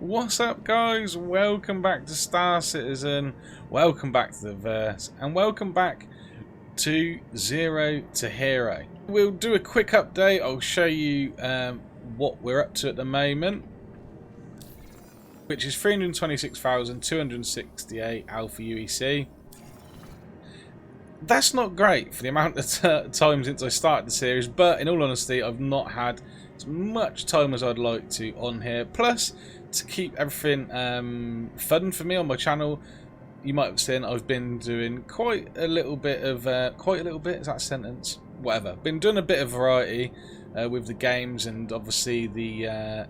What's up, guys? Welcome back to Star Citizen, welcome back to the verse, and welcome back to Zero to Hero. We'll do a quick update. I'll show you what we're up to at the moment, which is 326,268 Alpha UEC. That's not great for the amount of time since I started the series, but in all honesty, I've not had as much time as I'd like to on here. Plus, to keep everything fun for me on my channel, you might have seen I've been doing quite a little bit of is that a sentence? Whatever. Been doing a bit of variety with the games, and obviously the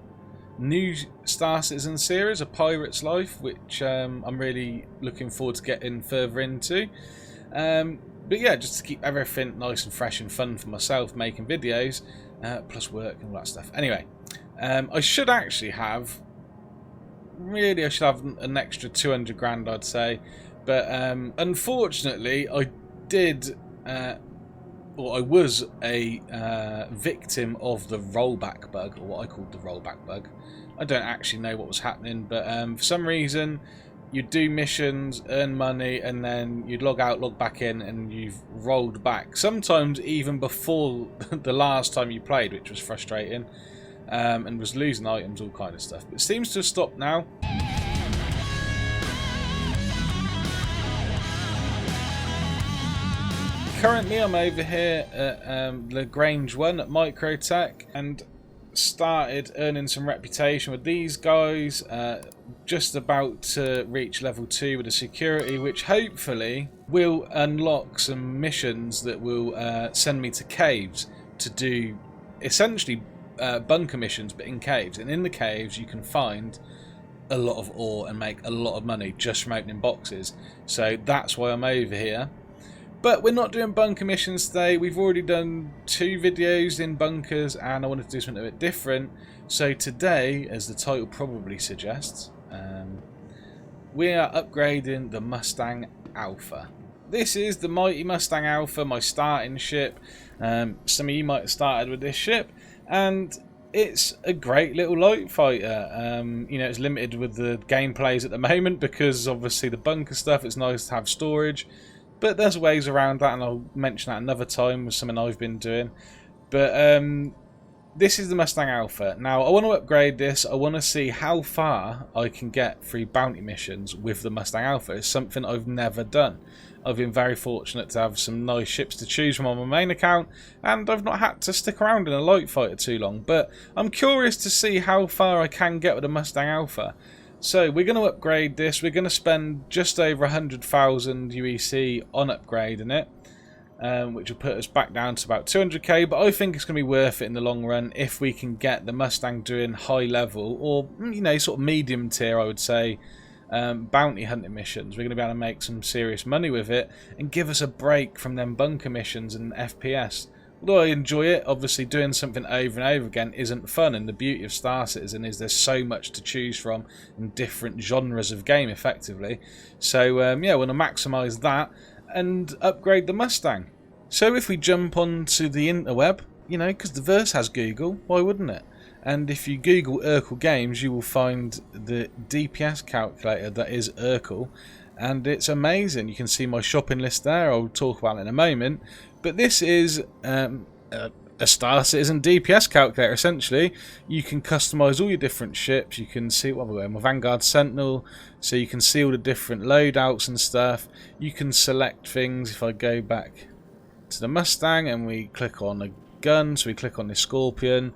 new Star Citizen series, A Pirate's Life, which I'm really looking forward to getting further into. But yeah, just to keep everything nice and fresh and fun for myself, making videos, plus work and all that stuff. Anyway, I should actually have. Really, I should have an extra 200 grand, I'd say, but unfortunately, I did, or I was a victim of the rollback bug, or what I called the rollback bug. I don't actually know what was happening, but for some reason, you'd do missions, earn money, and then you'd log out, log back in, and you've rolled back. Sometimes even before the last time you played, which was frustrating. And was losing items, all kind of stuff. But it seems to have stopped now. Currently, I'm over here at Lagrange 1 at Microtech, and started earning some reputation with these guys. Just about to reach level 2 with the security, which hopefully will unlock some missions that will send me to caves to do essentially bunker missions, but in caves. And in the caves you can find a lot of ore and make a lot of money just from opening boxes. So that's why I'm over here. But we're not doing bunker missions today. We've already done 2 videos in bunkers, and I wanted to do something a bit different. So today, as the title probably suggests, we are upgrading the Mustang Alpha. This is the mighty Mustang Alpha, my starting ship. Some of you might have started with this ship, and it's a great little light fighter. You know, it's limited with the gameplays at the moment because obviously the bunker stuff, it's nice to have storage, but there's ways around that, and I'll mention that another time with something I've been doing. But this is the Mustang Alpha. Now I want to upgrade this. I want to see how far I can get through bounty missions with the Mustang Alpha. It's something I've never done. I've been very fortunate to have some nice ships to choose from on my main account, and I've not had to stick around in a light fighter too long. But I'm curious to see how far I can get with the Mustang Alpha. So we're going to upgrade this. We're going to spend just over 100,000 UEC on upgrading it, which will put us back down to about 200k. But I think it's going to be worth it in the long run if we can get the Mustang doing high level, or you know, sort of medium tier, I would say, bounty hunting missions. We're going to be able to make some serious money with it and give us a break from them bunker missions and FPS. Although I enjoy it, obviously doing something over and over again isn't fun, and the beauty of Star Citizen is there's so much to choose from in different genres of game effectively. So yeah, I want to maximise that and upgrade the Mustang. So if we jump onto the interweb, you know, because the verse has Google, why wouldn't it? And if you Google Erkul Games, you will find the DPS calculator that is Erkul, and it's amazing. You can see my shopping list there. I'll talk about it in a moment. But this is a Star Citizen DPS calculator, essentially. You can customise all your different ships. You can see what we're wearing, my Vanguard Sentinel, so you can see all the different loadouts and stuff. You can select things. If I go back to the Mustang and we click on a gun, so we click on the Scorpion,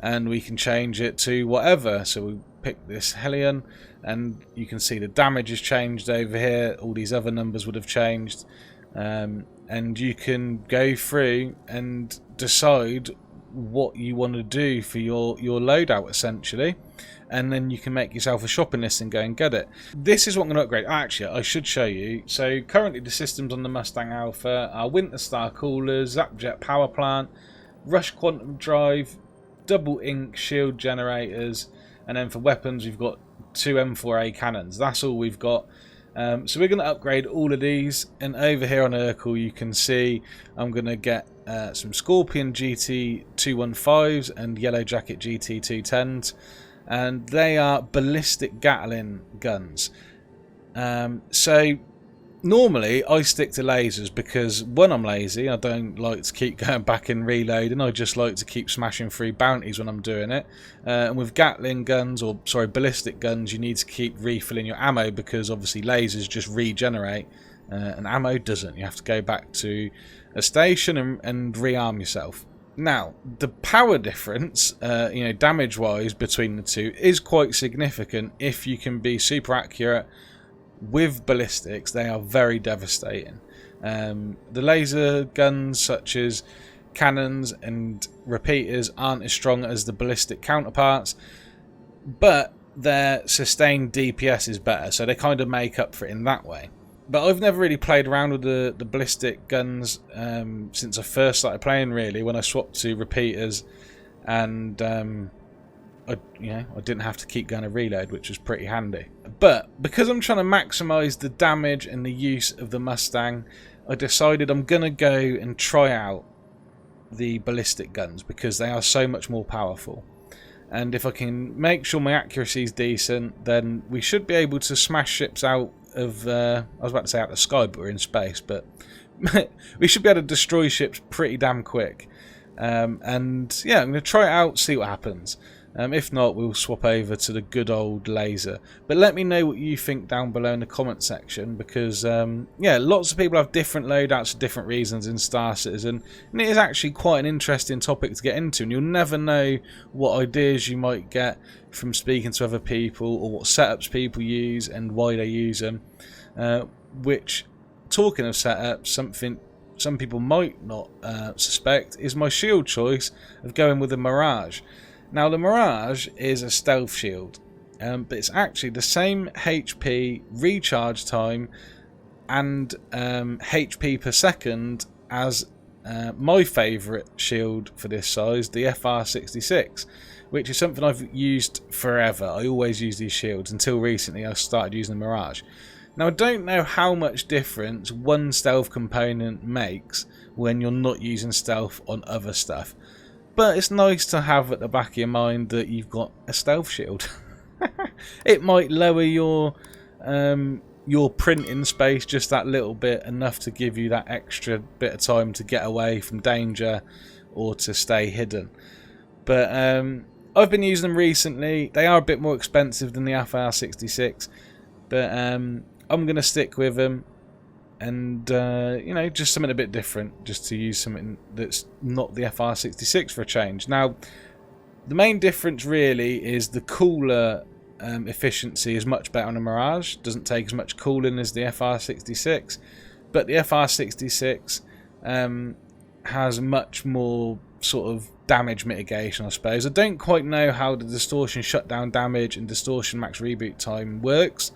and we can change it to whatever. So we pick this Hellion, and you can see the damage has changed over here. All these other numbers would have changed, and you can go through and decide what you want to do for your loadout essentially, and then you can make yourself a shopping list and go and get it. This is what I'm going to upgrade. Actually, I should show you. So currently the systems on the Mustang Alpha are Winter Star coolers, Zapjet power plant, Rush quantum drive, double ink shield generators, and then for weapons we've got 2 M4A cannons. That's all we've got. So we're going to upgrade all of these, and over here on Erkul you can see I'm going to get some Scorpion GT 215s and Yellow Jacket GT 210s. and they are ballistic Gatling guns. So normally I stick to lasers because, one, I'm lazy. I don't like to keep going back and reloading. I just like to keep smashing through bounties when I'm doing it. And with Gatling guns, or sorry, ballistic guns, you need to keep refilling your ammo because obviously lasers just regenerate and ammo doesn't. You have to go back to a station and rearm yourself. Now, the power difference, damage-wise between the two is quite significant. If you can be super accurate with ballistics, they are very devastating. The laser guns, such as cannons and repeaters, aren't as strong as the ballistic counterparts, but their sustained DPS is better, so they kind of make up for it in that way. But I've never really played around with the ballistic guns since I first started playing, really, when I swapped to repeaters, and I didn't have to keep going to reload, which was pretty handy. But because I'm trying to maximise the damage and the use of the Mustang, I decided I'm going to go and try out the ballistic guns because they are so much more powerful. And if I can make sure my accuracy is decent, then we should be able to smash ships out of, I was about to say out of the sky, but we're in space, but we should be able to destroy ships pretty damn quick. And yeah, I'm going to try it out, see what happens. If not, we'll swap over to the good old laser. But let me know what you think down below in the comment section, because yeah, lots of people have different loadouts for different reasons in Star Citizen, and it is actually quite an interesting topic to get into, and you'll never know what ideas you might get from speaking to other people, or what setups people use and why they use them. Which, talking of setups, something some people might not suspect is my shield choice of going with a Mirage. Now, the Mirage is a stealth shield, but it's actually the same HP, recharge time, and HP per second as my favourite shield for this size, the FR66, which is something I've used forever. I always use these shields until recently I started using the Mirage. Now, I don't know how much difference one stealth component makes when you're not using stealth on other stuff. But it's nice to have at the back of your mind that you've got a stealth shield. It might lower your printing space just that little bit, enough to give you that extra bit of time to get away from danger or to stay hidden. But I've been using them recently. They are a bit more expensive than the FR66, but I'm going to stick with them. And, just something a bit different, just to use something that's not the FR66 for a change. Now, the main difference really is the cooler efficiency is much better on a Mirage. Doesn't take as much cooling as the FR66, but the FR66 has much more sort of damage mitigation, I suppose. I don't quite know how the distortion shutdown damage and distortion max reboot time works,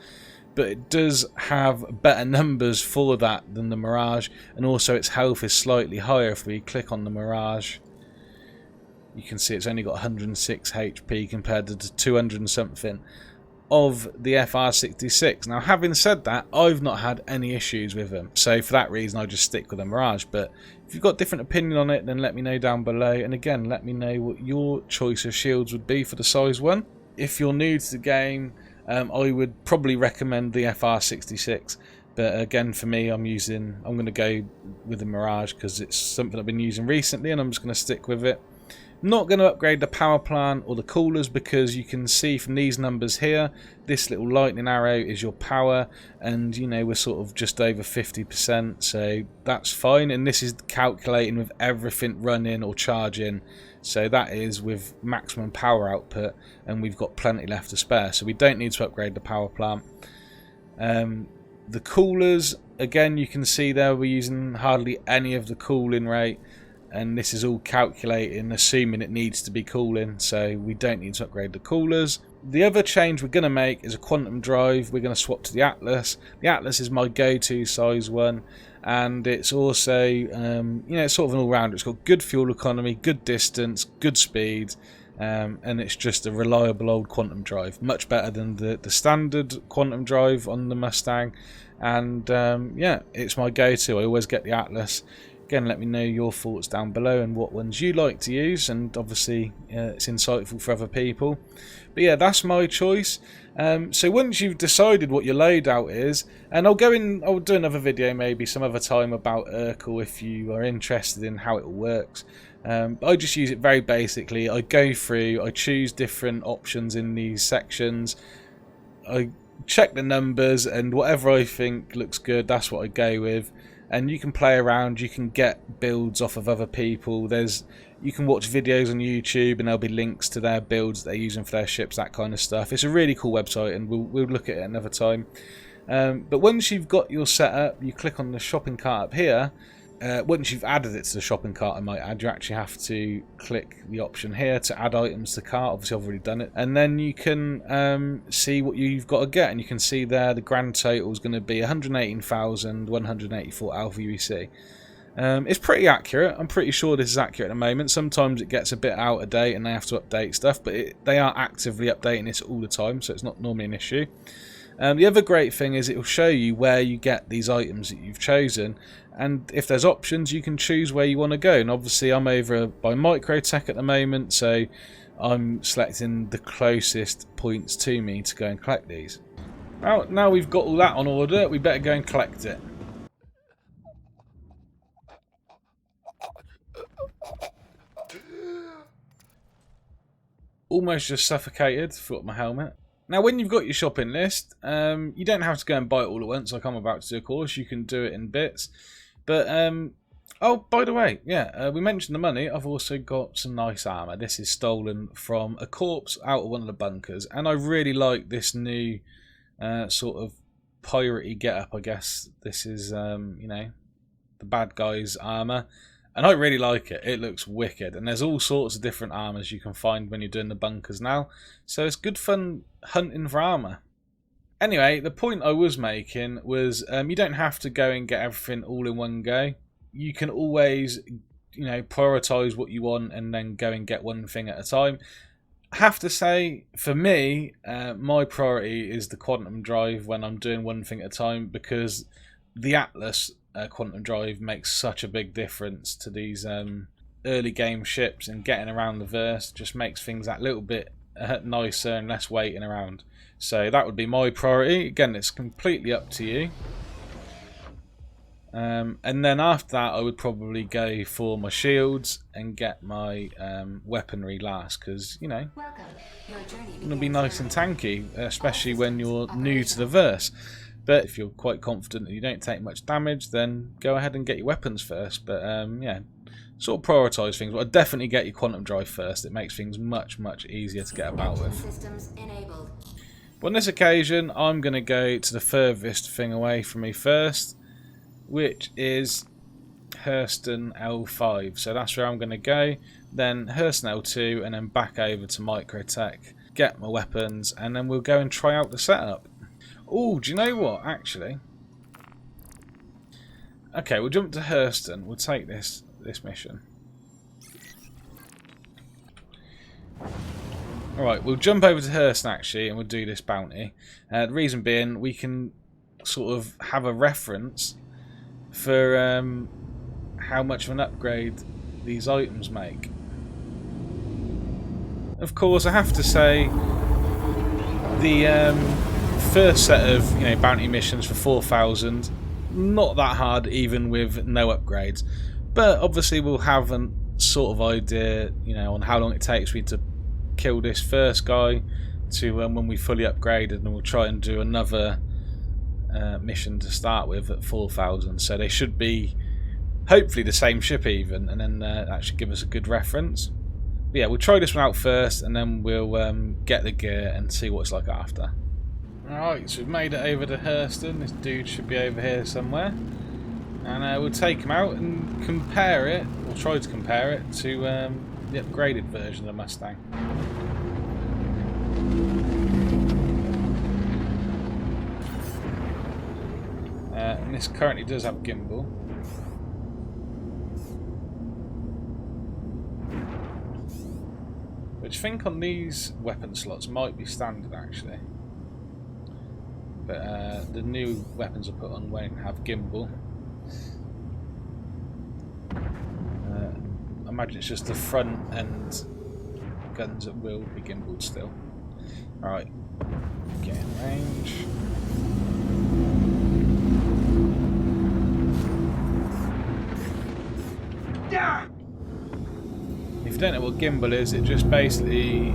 but it does have better numbers for that than the Mirage, and also its health is slightly higher. If we click on the Mirage, you can see it's only got 106 HP compared to the 200 and something of the FR66. Now, having said that, I've not had any issues with them, so for that reason I just stick with the Mirage. But if you've got a different opinion on it, then let me know down below, and again, let me know what your choice of shields would be for the size 1. If you're new to the game, I would probably recommend the FR66, but again, for me, I'm going to go with the Mirage because it's something I've been using recently, and I'm just going to stick with it. Not going to upgrade the power plant or the coolers, because you can see from these numbers here, this little lightning arrow is your power, and we're sort of just over 50%, so that's fine. And this is calculating with everything running or charging, so that is with maximum power output, and we've got plenty left to spare, so we don't need to upgrade the power plant. The coolers, again, you can see there we're using hardly any of the cooling rate, and this is all calculating assuming it needs to be cooling, so we don't need to upgrade the coolers. The other change we're going to make is a quantum drive. We're going to swap to the Atlas. The Atlas is my go-to size 1, and it's also it's sort of an all-rounder. It's got good fuel economy, good distance, good speed, and it's just a reliable old quantum drive, much better than the standard quantum drive on the Mustang. And yeah, it's my go-to. I always get the Atlas. Again, let me know your thoughts down below and what ones you like to use, and obviously it's insightful for other people. But yeah, that's my choice. So once you've decided what your loadout is, and I'll do another video maybe some other time about Erkul if you are interested in how it all works. I just use it very basically. I go through, I choose different options in these sections, I check the numbers, and whatever I think looks good, that's what I go with. And you can play around, you can get builds off of other people, you can watch videos on YouTube and there'll be links to their builds they're using for their ships, that kind of stuff. It's a really cool website, and we'll look at it another time. But once you've got your setup, you click on the shopping cart up here. Once you've added it to the shopping cart, I might add, you actually have to click the option here to add items to cart. Obviously I've already done it, and then you can see what you've got to get, and you can see there the grand total is going to be 118,184 Alpha UEC. It's pretty accurate. I'm pretty sure this is accurate at the moment. Sometimes it gets a bit out of date and they have to update stuff, but they are actively updating this all the time, so it's not normally an issue. The other great thing is it will show you where you get these items that you've chosen, and if there's options you can choose where you want to go. And obviously I'm over by Microtech at the moment, so I'm selecting the closest points to me to go and collect these. Now we've got all that on order, we better go and collect it. Almost just suffocated, forgot my helmet. Now when you've got your shopping list, you don't have to go and buy it all at once like I'm about to do, of course. You can do it in bits. But, oh, by the way, yeah, we mentioned the money. I've also got some nice armour. This is stolen from a corpse out of one of the bunkers. And I really like this new sort of piratey get-up, I guess. This is, you know, the bad guy's armour. And I really like it. It looks wicked. And there's all sorts of different armours you can find when you're doing the bunkers now. So it's good fun hunting for armour. Anyway, the point I was making was you don't have to go and get everything all in one go. You can always, you know, prioritise what you want and then go and get one thing at a time. I have to say, for me, my priority is the quantum drive when I'm doing one thing at a time, because the Atlas quantum drive makes such a big difference to these early game ships, and getting around the verse just makes things that little bit nicer and less waiting around. So that would be my priority. Again, it's completely up to you. And then after that I would probably go for my shields and get my weaponry last, because, you know, it'll be nice and tanky, especially when you're new to the verse. But if you're quite confident that you don't take much damage, then go ahead and get your weapons first. But yeah, sort of prioritise things. But I'd definitely get your quantum drive first. It makes things much, much easier to get about with. But on this occasion, I'm going to go to the furthest thing away from me first, which is Hurston L5. So that's where I'm going to go. Then Hurston L2, and then back over to Microtech, get my weapons, and then we'll go and try out the setup. Oh, do you know what, actually? Okay, we'll jump to Hurston. We'll take this mission. Alright, we'll jump over to Hurston, actually, and we'll do this bounty. The reason being, we can sort of have a reference for how much of an upgrade these items make. Of course, I have to say, the first set of bounty missions for 4,000, not that hard even with no upgrades, but obviously we'll have a sort of idea on how long it takes me to kill this first guy to when we fully upgraded, and we'll try and do another mission to start with at 4,000, so they should be hopefully the same ship even, and then that should give us a good reference. But yeah, we'll try this one out first, and then we'll get the gear and see what it's like after. Alright, so we've made it over to Hurston. This dude should be over here somewhere. And we'll take him out and compare it, or try to compare it, to the upgraded version of the Mustang. And this currently does have gimbal. Which I think on these weapon slots might be standard actually. But the new weapons I put on won't have gimbal. I imagine it's just the front end guns that will be gimbaled still. Alright, get in range. If you don't know what gimbal is, it just basically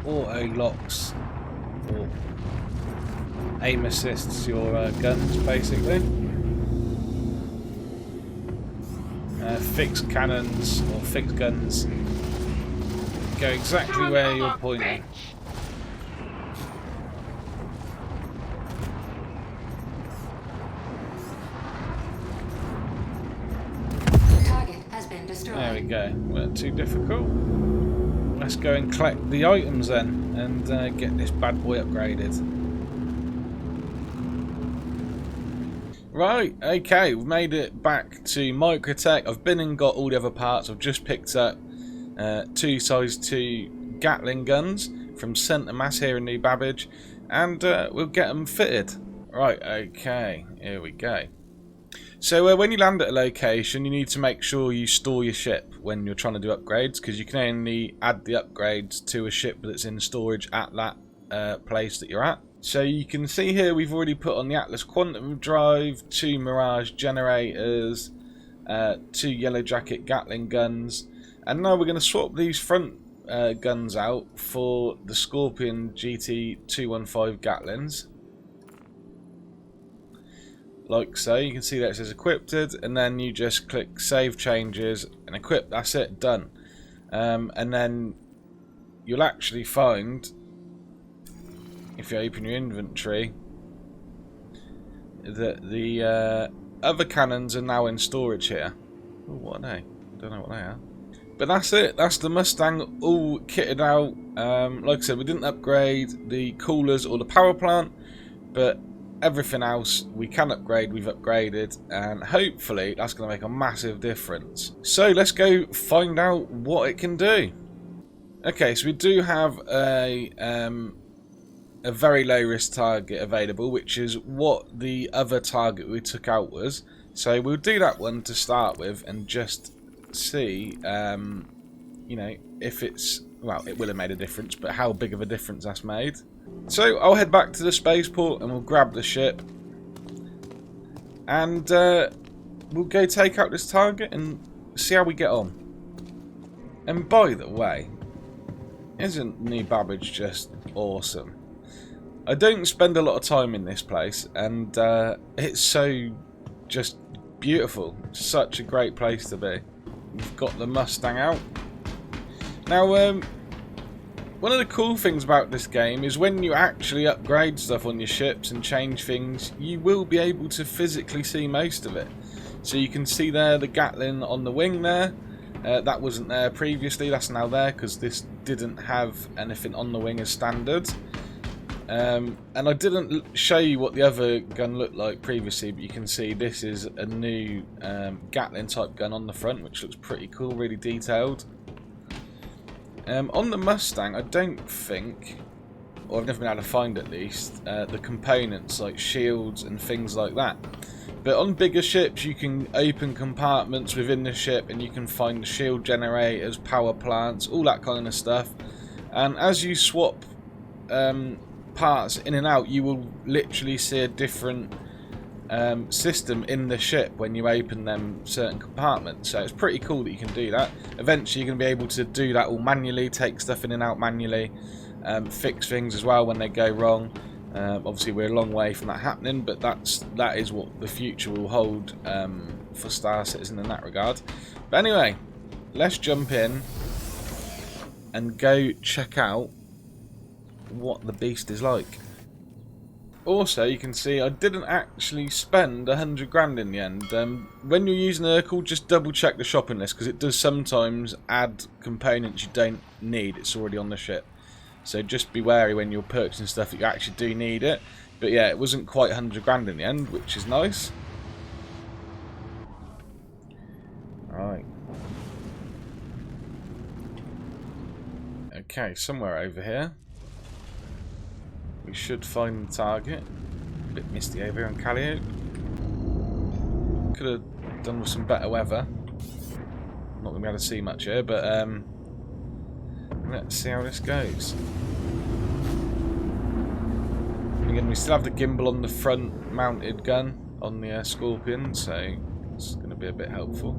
auto locks or aim assists your guns basically. Fixed cannons or fixed guns go exactly where you're pointing. There we go. Weren't too difficult. Let's go and collect the items then and get this bad boy upgraded. Right, okay, we've made it back to Microtech. I've been and got all the other parts. I've just picked up 2 size 2 Gatling guns from Centre Mass here in New Babbage, and we'll get them fitted. Right, okay, here we go. So when you land at a location, you need to make sure you store your ship when you're trying to do upgrades, because you can only add the upgrades to a ship that's in storage at that place that you're at. So you can see here we've already put on the Atlas Quantum Drive, 2 Mirage generators, 2 Yellow Jacket Gatling guns, and now we're going to swap these front guns out for the Scorpion GT215 Gatlings. Like so, you can see that it says equipped, and then you just click save changes and equip. That's it, done. And then you'll actually find, if you open your inventory, that the other cannons are now in storage here. Ooh, what are they? Don't know what they are. But that's it. That's the Mustang all kitted out. Like I said, we didn't upgrade the coolers or the power plant, but everything else we can upgrade, we've upgraded, and hopefully that's going to make a massive difference. So let's go find out what it can do. Okay, so we do have a very low risk target available, which is what the other target we took out was. So we'll do that one to start with and just see, you know, if it's, well, it will have made a difference, but how big of a difference that's made. So I'll head back to the spaceport and we'll grab the ship, and we'll go take out this target and see how we get on. And by the way, isn't New Babbage just awesome? I don't spend a lot of time in this place, and it's so just beautiful. Such a great place to be. We've got the Mustang out. Now, one of the cool things about this game is when you actually upgrade stuff on your ships and change things, you will be able to physically see most of it. So you can see there the Gatling on the wing there. That wasn't there previously, that's now there because this didn't have anything on the wing as standard. And I didn't show you what the other gun looked like previously, but you can see this is a new Gatling type gun on the front, which looks pretty cool, really detailed. On the Mustang, I don't think, or I've never been able to find at least, the components like shields and things like that. But on bigger ships, you can open compartments within the ship and you can find shield generators, power plants, all that kind of stuff. And as you swap parts in and out, you will literally see a different system in the ship when you open them certain compartments. So it's pretty cool that you can do that. Eventually you're going to be able to do that all manually, take stuff in and out manually, fix things as well when they go wrong. Obviously we're a long way from that happening, but that is what the future will hold for Star Citizen in that regard. But anyway, let's jump in and go check out what the beast is like. Also, you can see I didn't actually spend 100 grand in the end. When you're using Erkul, just double check the shopping list, because it does sometimes add components you don't need. It's already on the ship. So just be wary when you're purchasing stuff that you actually do need it. But yeah, it wasn't quite 100 grand in the end, which is nice. Right. Okay, somewhere over here we should find the target. A bit misty over here on Calio. Could have done with some better weather. Not going to be able to see much here, but let's see how this goes. Again, we still have the gimbal on the front mounted gun on the Scorpion, so it's going to be a bit helpful.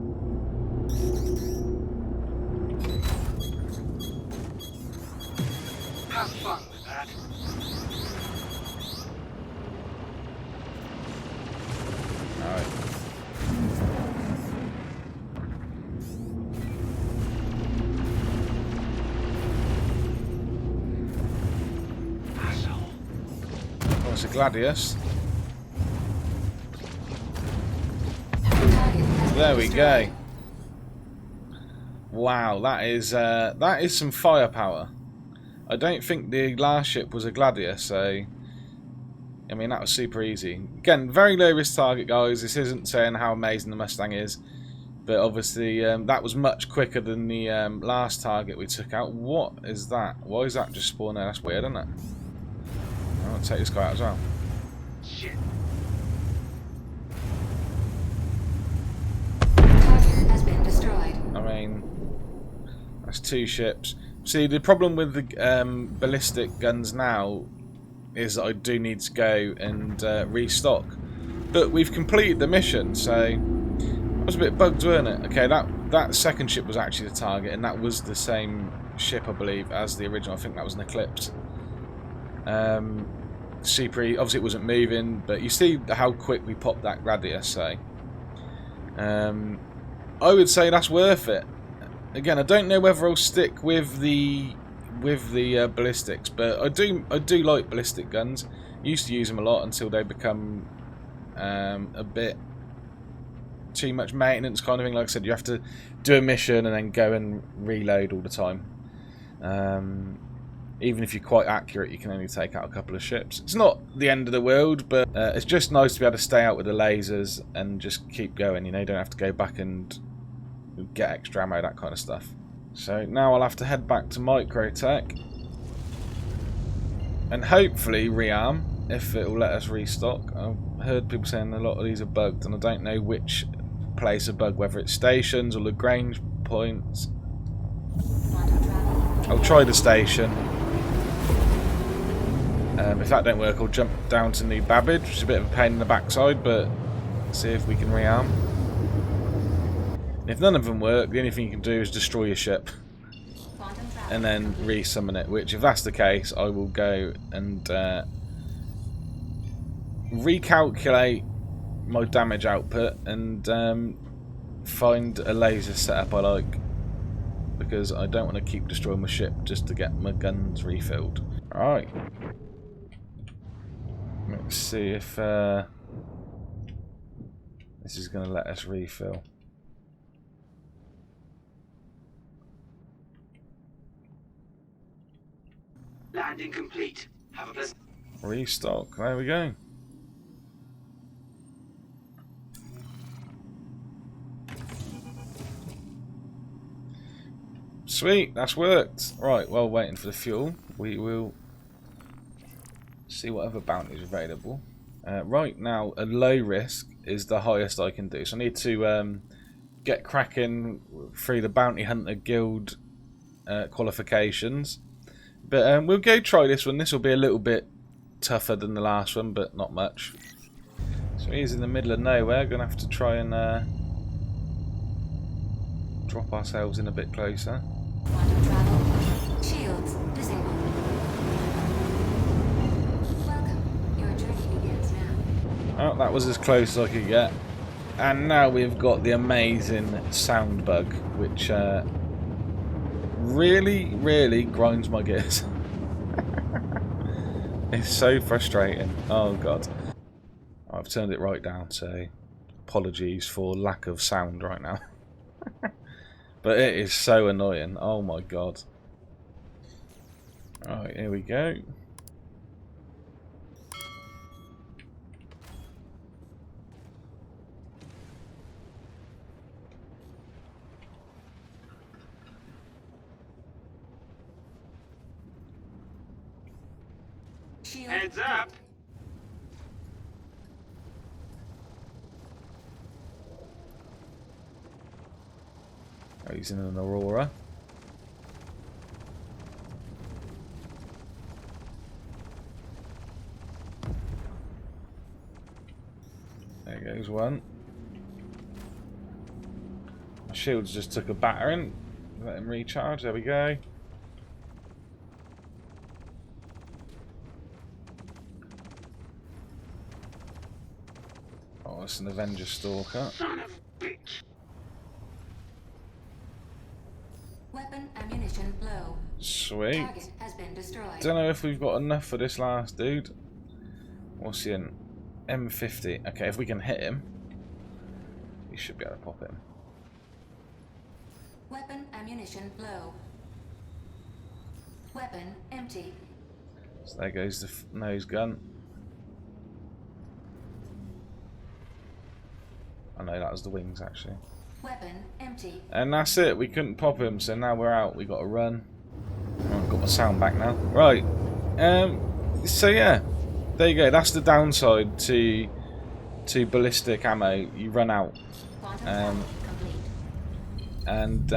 Have fun with that. Alright. Oh, it's a Gladius. There we go. Wow, that is some firepower. I don't think the last ship was a Gladius, so I mean that was super easy. Again, very low risk target, guys. This isn't saying how amazing the Mustang is, but obviously that was much quicker than the last target we took out. What is that? Why is that just spawned there? That's weird, isn't it? I'm gonna take this guy out as well. Shit. Target has been destroyed. I mean, that's 2 ships. See, the problem with the ballistic guns now is that I do need to go and restock. But we've completed the mission, so I was a bit bugged, weren't it? Okay, that second ship was actually the target, and that was the same ship, I believe, as the original. I think that was an Eclipse. Super, obviously it wasn't moving, but you see how quick we popped that Gladius, so I would say that's worth it. Again, I don't know whether I'll stick with the ballistics, but I do like ballistic guns. Used to use them a lot until they become a bit too much maintenance kind of thing. Like I said, you have to do a mission and then go and reload all the time. Even if you're quite accurate, you can only take out a couple of ships. It's not the end of the world, but it's just nice to be able to stay out with the lasers and just keep going. You know, you don't have to go back and get extra ammo, that kind of stuff. So now I'll have to head back to Microtech and hopefully rearm if it will let us restock. I've heard people saying a lot of these are bugged, and I don't know which place are bugged, whether it's stations or Lagrange points. I'll try the station. If that don't work, I'll jump down to New Babbage, which is a bit of a pain in the backside, but see if we can rearm. If none of them work, the only thing you can do is destroy your ship and then re-summon it, which if that's the case, I will go and recalculate my damage output and find a laser setup I like, because I don't want to keep destroying my ship just to get my guns refilled. Alright. Let's see if this is going to let us refill. Landing complete. Have a pleasant. Restock. There we go. Sweet, that's worked. Right, while waiting for the fuel, we will see what other bounties are available. Right now, a low risk is the highest I can do. So I need to get cracking through the Bounty Hunter Guild qualifications. But we'll go try this one. This will be a little bit tougher than the last one, but not much. So he's in the middle of nowhere. Going to have to try and drop ourselves in a bit closer. Shields disabled. Welcome. Your journey begins now. Oh, that was as close as I could get. And now we've got the amazing sound bug, which really grinds my gears. It's so frustrating. Oh god. I've turned it right down, so apologies for lack of sound right now. But it is so annoying. Oh my god. Alright, here we go. Heads up. Oh, he's in an Aurora. There goes one. My shields just took a battering. Let him recharge. There we go. Oh, it's an Avenger Stalker. Son of a bitch. Weapon ammunition low. Sweet. Target has been destroyed. Don't know if we've got enough for this last dude. What's he in? M50. Okay, if we can hit him, we should be able to pop him. Weapon ammunition low. Weapon empty. So there goes the nose gun. I know that was the wings actually. Weapon empty. And that's it. We couldn't pop him, so now we're out. We got to run. Oh, I've got my sound back now. Right. So yeah, there you go. That's the downside to ballistic ammo. You run out. Quantum complete. And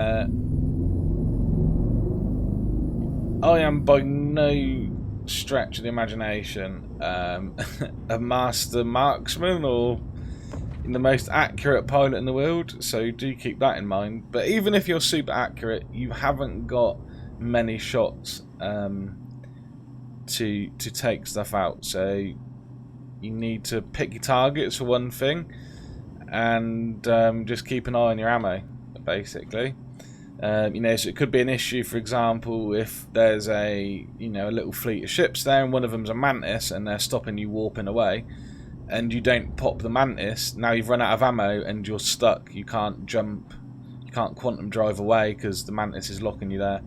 I am by no stretch of the imagination a master marksman or the most accurate pilot in the world, so do keep that in mind. But even if you're super accurate, you haven't got many shots to take stuff out. So you need to pick your targets for one thing, and just keep an eye on your ammo, basically. You know, so it could be an issue, for example, if there's a little fleet of ships there, and one of them's a Mantis, and they're stopping you warping away, and you don't pop the Mantis. Now you've run out of ammo, and you're stuck. You can't jump, you can't quantum drive away because the Mantis is locking you there.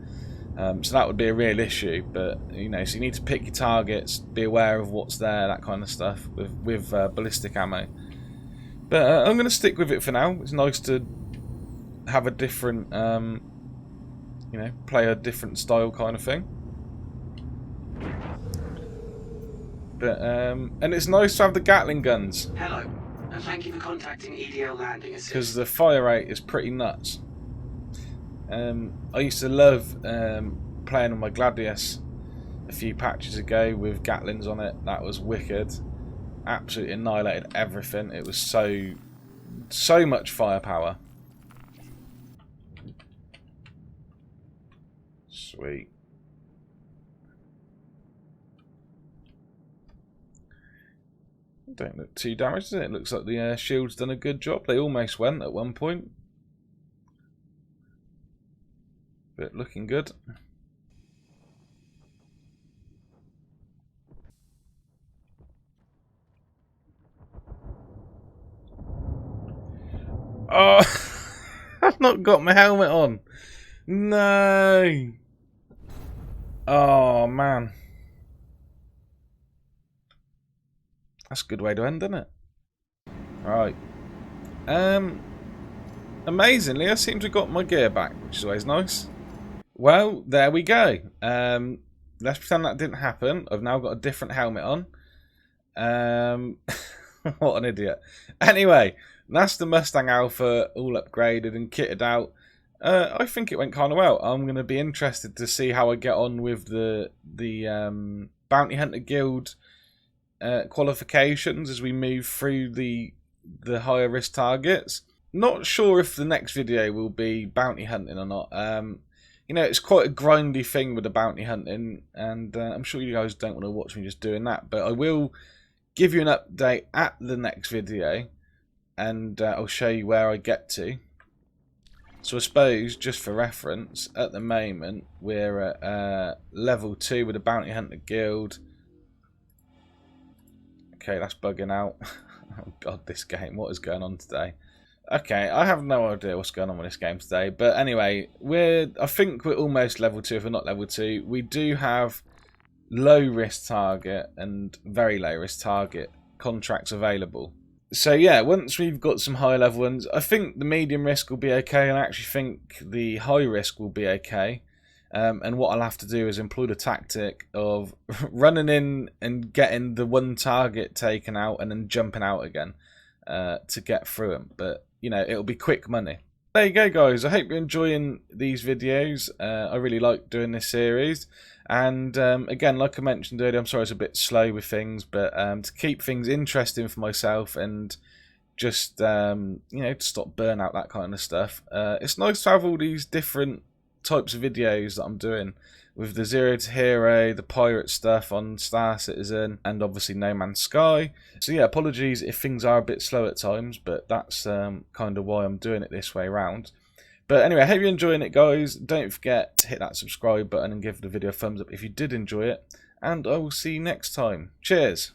So that would be a real issue. But so you need to pick your targets, be aware of what's there, that kind of stuff with ballistic ammo. But I'm going to stick with it for now. It's nice to have a different, play a different style kind of thing. But and it's nice to have the Gatling guns. Hello, and thank you for contacting EDL Landing Assist. Because the fire rate is pretty nuts. I used to love playing on my Gladius a few patches ago with Gatlings on it. That was wicked. Absolutely annihilated everything. It was so much firepower. Sweet. Don't look too damaged, does it? It looks like the shield's done a good job. They almost went at one point. But looking good. Oh, I've not got my helmet on. No. Oh, man. That's a good way to end, isn't it? Right. Amazingly, I seem to have got my gear back, which is always nice. Well, there we go. Let's pretend that didn't happen. I've now got a different helmet on. What an idiot. Anyway, that's the Mustang Alpha, all upgraded and kitted out. I think it went kind of well. I'm going to be interested to see how I get on with the Bounty Hunter Guild qualifications as we move through the higher risk targets. Not sure if the next video will be bounty hunting or not. It's quite a grindy thing with the bounty hunting, and I'm sure you guys don't want to watch me just doing that, but I will give you an update at the next video, and I'll show you where I get to. So I suppose, just for reference, at the moment we're at level 2 with the Bounty Hunter Guild. Okay, that's bugging out. Oh god, this game, what is going on today? Okay, I have no idea what's going on with this game today, but anyway, I think we're almost level 2, if we're not level 2. We do have low risk target and very low risk target contracts available. So yeah, once we've got some high level ones, I think the medium risk will be okay, and I actually think the high risk will be okay. And what I'll have to do is employ the tactic of running in and getting the one target taken out and then jumping out again to get through them. But, it'll be quick money. There you go, guys. I hope you're enjoying these videos. I really like doing this series. And again, like I mentioned earlier, I'm sorry it's a bit slow with things, but to keep things interesting for myself and just, you know, to stop burnout, that kind of stuff, it's nice to have all these different types of videos that I'm doing, with the Zero to Hero, the pirate stuff on Star Citizen, and obviously No Man's Sky. So yeah, apologies if things are a bit slow at times, but that's kind of why I'm doing it this way around. But anyway, I hope you're enjoying it, guys. Don't forget to hit that subscribe button and give the video a thumbs up if you did enjoy it. And I will see you next time. Cheers!